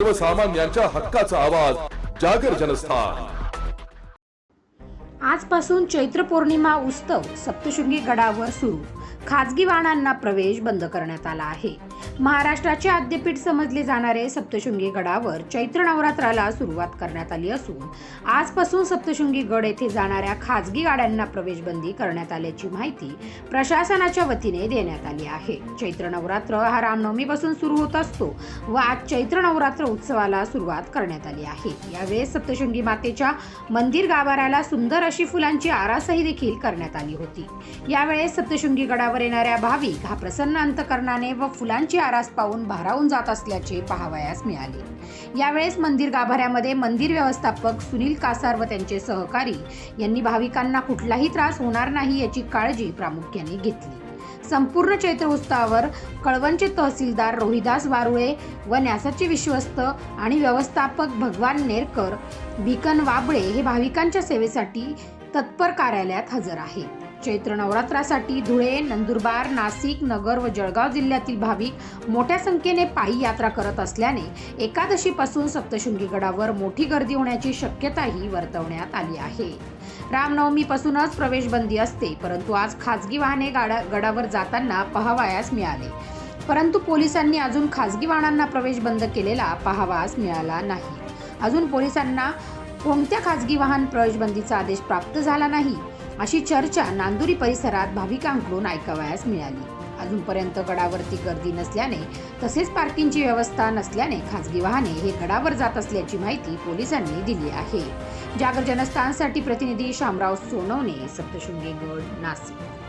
सर्वसामान्यांच्या हक्काचा आवाज जागर जनस्थान। आजपासून चैत्र पौर्णिमा उत्सव सप्तशृंगी गडावर सुरू। खाजगी वाहनांना प्रवेश बंद करण्यात आला आहे। महाराष्ट्राचे आद्यपीठ समजले जाणारे सप्तशृंगी गडावर चैत्र नवरात्राला सुरुवात करण्यात आली असून आजपासून सप्तशृंगी गड येथे जाणाऱ्या खाजगी गाड्यांना प्रवेशबंदी करण्यात आल्याची माहिती प्रशासनाच्या वतीने देण्यात आली आहे। चैत्र नवरात्र हा रामनवमीपासून सुरू होत असतो व आज चैत्र नवरात्र उत्सवाला सुरुवात करण्यात आली आहे। यावेळेस सप्तशृंगी मातेच्या मंदिर गाभाऱ्याला सुंदर अशी फुलांची आरासही देखील करण्यात आली होती। यावेळेस सप्तशृंगी गडावर येणाऱ्या भाविक हा प्रसन्न अंतकरणाने व फुलांची आरास पाहून भारावून जात असल्याचे पाहावयास मिळाले। यावेळेस मंदिर गाभाऱ्यामध्ये मंदिर व्यवस्थापक सुनील कासार व त्यांचे सहकारी यांनी भाविकांना कुठलाही त्रास होणार नाही याची काळजी प्रामुख्याने घेतली। संपूर्ण चैत्र उत्सवावर कळवणचे तहसीलदार रोहिदास वारुळे व न्यासाचे विश्वस्त आणि व्यवस्थापक भगवान नेरकर, भिकन वाबळे हे भाविकांच्या सेवेसाठी तत्पर कार्यालयात हजर आहेत। चैत्र नवरात्रासाठी धुळे, नंदुरबार, नाशिक, नगर व जळगाव जिल्ह्यातील भाविक मोठ्या संख्येने पायी यात्रा करत असल्याने एकादशीपासून सप्तशृंगी गडावर मोठी गर्दी होण्याची शक्यताही वर्तवण्यात आली आहे। रामनवमीपासूनच प्रवेशबंदी असते, परंतु आज खाजगी वाहने गडावर जाताना पाहावयास मिळाले, परंतु पोलिसांनी अजून खाजगी वाहनांना प्रवेश बंद केलेला पाहावयास मिळाला नाही। अजून पोलिसांना कोणत्या खाजगी वाहन प्रवेशबंदीचा आदेश प्राप्त झाला नाही अशी चर्चा नांदुरी परिसरात भाविकांकडून ऐकावयास मिळाली। अजूनपर्यंत गडावरती गर्दी नसल्याने तसेच पार्किंगची व्यवस्था नसल्याने खाजगी वाहने हे गडावर जात असल्याची माहिती पोलिसांनी दिली आहे। जागर जनस्थानसाठी प्रतिनिधी शामराव सोनवणे, सप्तशृंगी गड, नाशिक।